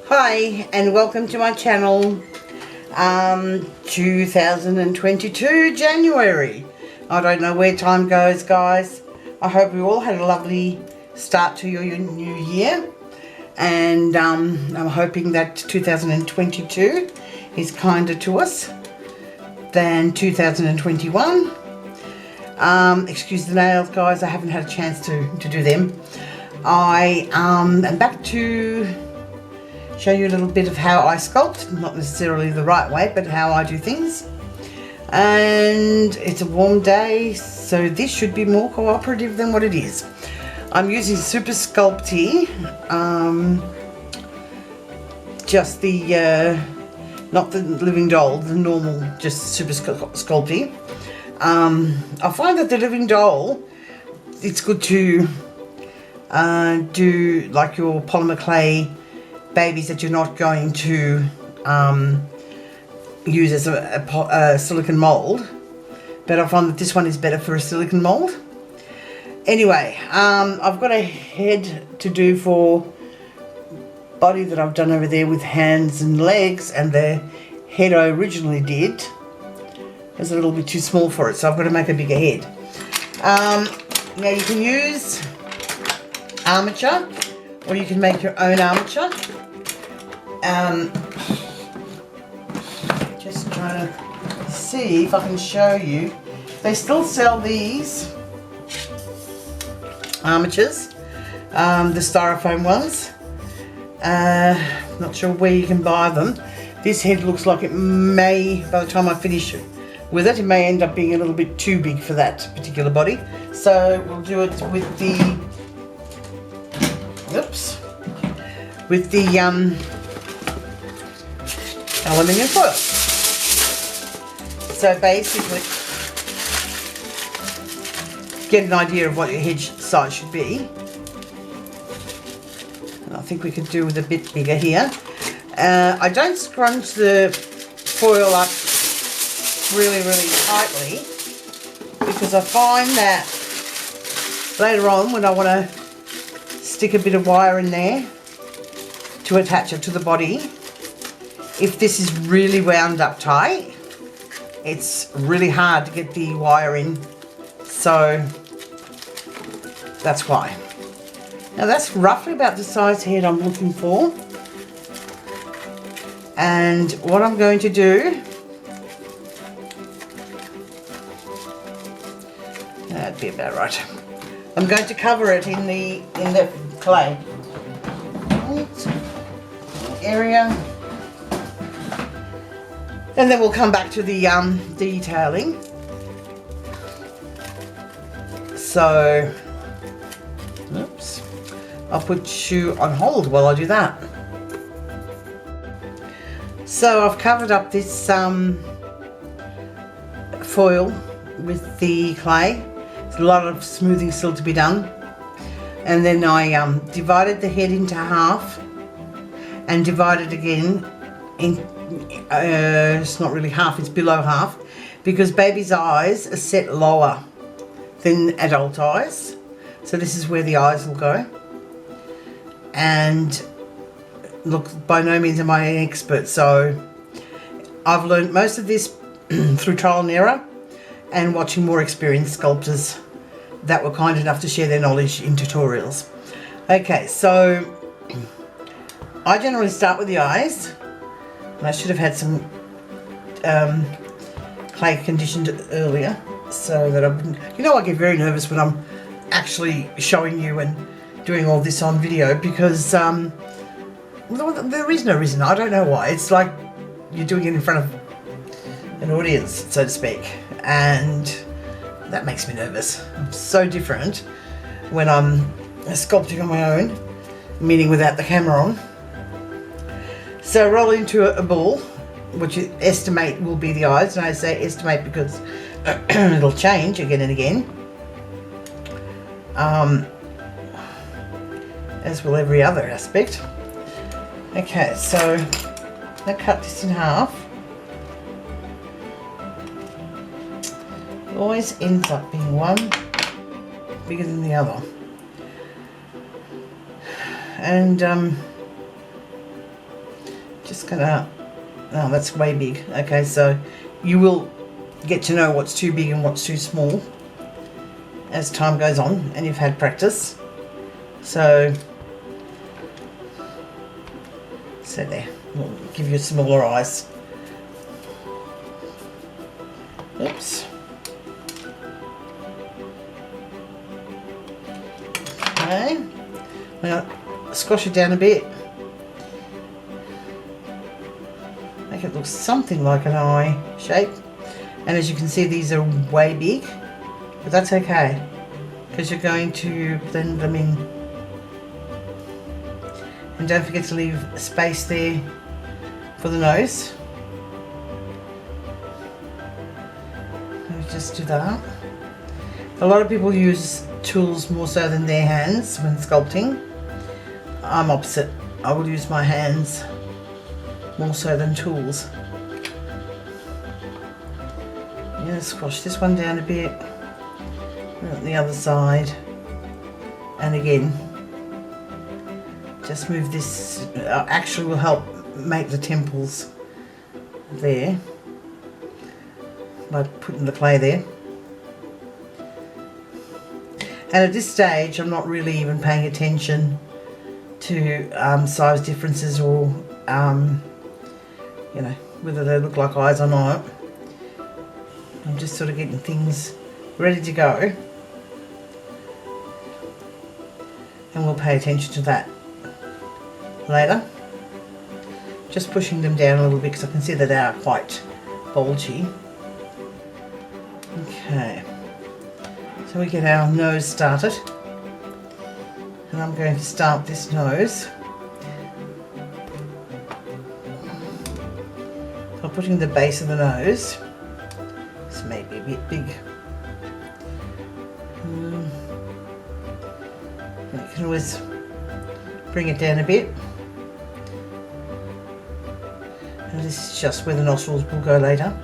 Hi and welcome to my channel. 2022 January. I don't know where time goes, guys. I hope you all had a lovely start to your new year, and I'm hoping that 2022 is kinder to us than 2021. Excuse the nails, guys, I haven't had a chance to do them. I am back to show you a little bit of how I sculpt, not necessarily the right way, but how I do things. And it's a warm day, so this should be more cooperative than what it is. I'm using Super Sculpty, just the, not the living doll, the normal, just Super Sculpty. I find that the living doll, it's good to do like your Polymer Clay babies that you're not going to use as a silicone mold, but I find that this one is better for a silicone mold. Anyway, I've got a head to do for body that I've done over there with hands and legs, and the head I originally did was a little bit too small for it, so I've got to make a bigger head. Now you can use armature, or you can make your own armature. Just trying to see if I can show you. They still sell these armatures, the styrofoam ones. Not sure where you can buy them. This head looks like it may, by the time I finish with it, it may end up being a little bit too big for that particular body. So we'll do it with the, with the aluminium foil. So basically, get an idea of what your head size should be. And I think we could do with a bit bigger here. I don't scrunch the foil up really tightly, because I find that later on when I want to stick a bit of wire in there to attach it to the body, if this is really wound up tight, it's really hard to get the wire in, so that's why. Now that's roughly about the size head I'm looking for, and what I'm going to do, that'd be about right, I'm going to cover it in the clay area, and then we'll come back to the detailing. So, oops, I'll put you on hold while I do that. So I've covered up this foil with the clay. There's a lot of smoothing still to be done, and then I divided the head into half and divided again in it's not really half, it's below half, because baby's eyes are set lower than adult eyes, so this is where the eyes will go. And look, by no means am I an expert, so I've learned most of this through trial and error and watching more experienced sculptors that were kind enough to share their knowledge in tutorials. Okay, so I generally start with the eyes, and I should have had some clay conditioned earlier so that I wouldn't, you know, I get very nervous when I'm actually showing you and doing all this on video, because there is no reason, I don't know why. It's like you're doing it in front of an audience, so to speak, and that makes me nervous. I'm so different when I'm sculpting on my own, meaning without the camera on. So roll into a ball, which you estimate will be the eyes, and I say estimate because it'll change again and again, as will every other aspect. Okay, so I cut this in half. It always ends up being one bigger than the other. And just gonna, oh, that's way big. Okay, so you will get to know what's too big and what's too small as time goes on and you've had practice. So there, we'll give you smaller eyes. Oops. Okay, I'm going to squash it down a bit. Make it look something like an eye shape. And as you can see, these are way big, but that's okay because you're going to blend them in. And don't forget to leave space there for the nose. Just do that. A lot of people use tools more so than their hands when sculpting. I'm opposite. I will use my hands more so than tools. Yeah, squash this one down a bit. On the other side. And again, just move this. Actually will help make the temples there by putting the clay there. And at this stage I'm not really even paying attention to size differences or you know, whether they look like eyes or not. I'm just sort of getting things ready to go, and we'll pay attention to that later. Just pushing them down a little bit because I can see that they are quite bulgy. Okay, so we get our nose started, and I'm going to start this nose by putting the base of the nose. This may be a bit big. You can always bring it down a bit, and this is just where the nostrils will go later.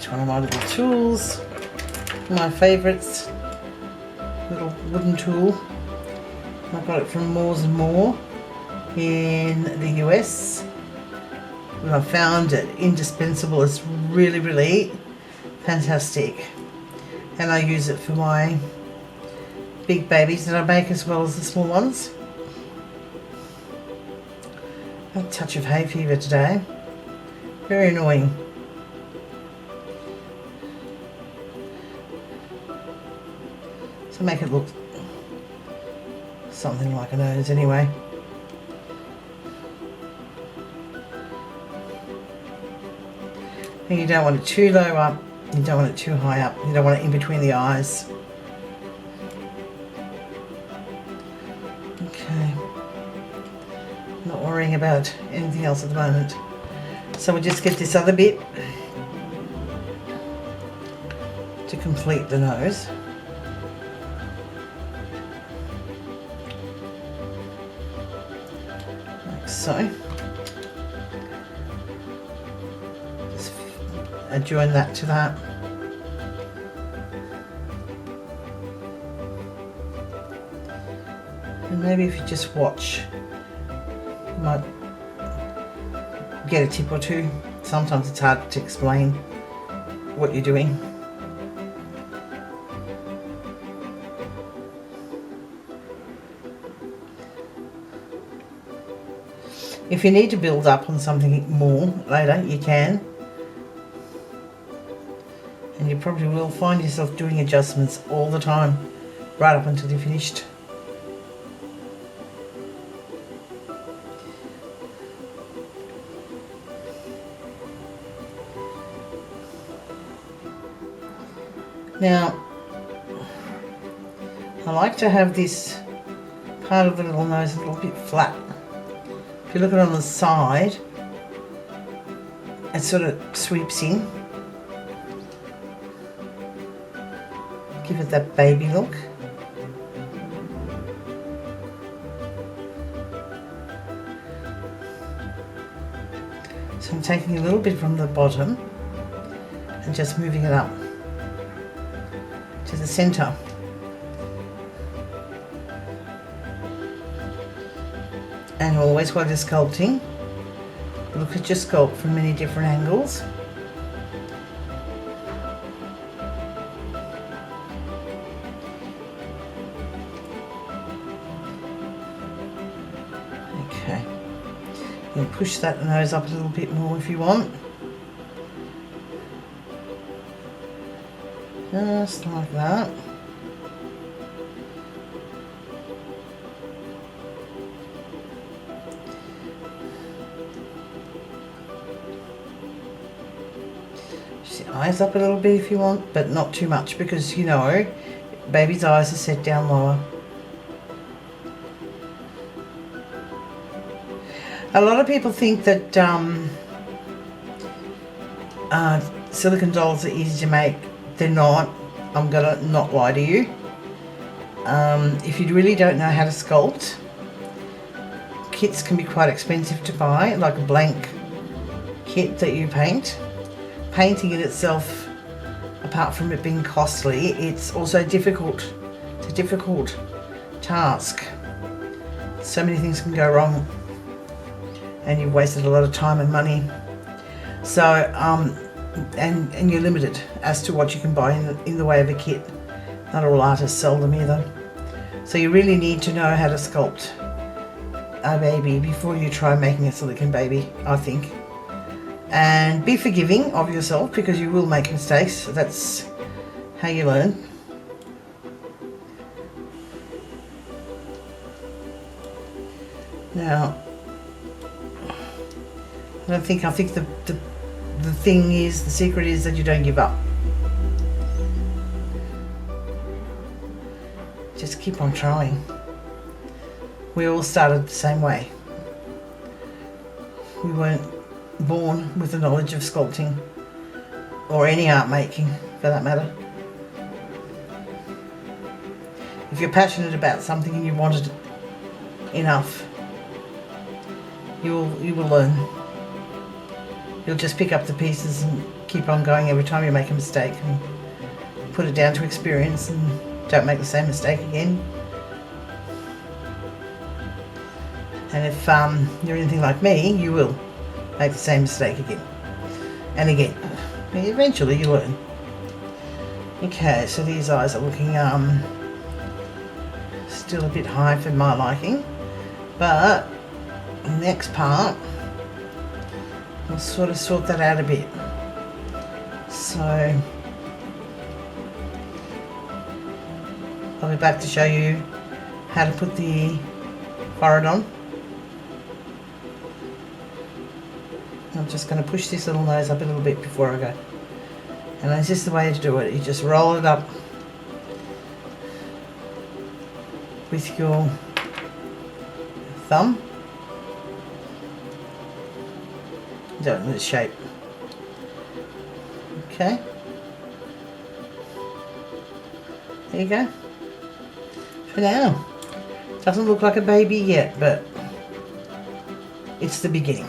One of my little tools, my favourites, little wooden tool. I got it from Moores and More in the US. And I found it indispensable. It's really, really fantastic, and I use it for my big babies that I make as well as the small ones. A touch of hay fever today, very annoying. So make it look something like a nose anyway. And you don't want it too low up, you don't want it too high up, you don't want it in between the eyes. Okay, not worrying about anything else at the moment. So we'll just get this other bit to complete the nose. So, just adjoin that to that. And maybe if you just watch, you might get a tip or two. Sometimes it's hard to explain what you're doing. If you need to build up on something more later, you can. And you probably will find yourself doing adjustments all the time, right up until you're finished. Now, I like to have this part of the little nose a little bit flat. If you look at it on the side, it sort of sweeps in. Give it that baby look. So I'm taking a little bit from the bottom and just moving it up to the center. And always while you're sculpting, look at your sculpt from many different angles. Okay, you can push that nose up a little bit more if you want. Just like that. Eyes up a little bit if you want, but not too much, because you know baby's eyes are set down lower. A lot of people think that silicone dolls are easy to make. They're not. I'm gonna not lie to you. If you really don't know how to sculpt, kits can be quite expensive to buy, like a blank kit that you paint. Painting in itself, apart from it being costly, it's also difficult. It's a difficult task. So many things can go wrong, and you've wasted a lot of time and money. So, and you're limited as to what you can buy in the way of a kit. Not all artists sell them either. So you really need to know how to sculpt a baby before you try making a silicone baby, I think. And be forgiving of yourself, because you will make mistakes. That's how you learn. Now, I think the thing is, the secret is that you don't give up. Just keep on trying. We all started the same way. We weren't born with the knowledge of sculpting, or any art making for that matter. If you're passionate about something and you want it enough, you will learn. You'll just pick up the pieces and keep on going every time you make a mistake, and put it down to experience, and don't make the same mistake again. And if you're anything like me, you will make the same mistake again and again. Eventually you learn. Okay, so these eyes are looking still a bit high for my liking, but next part we'll sort of sort that out a bit. So I'll be back to show you how to put the forehead on. I'm just going to push this little nose up a little bit before I go. And that's just the way to do it. You just roll it up with your thumb. Don't lose shape. Okay. There you go. For now. Doesn't look like a baby yet, but it's the beginning.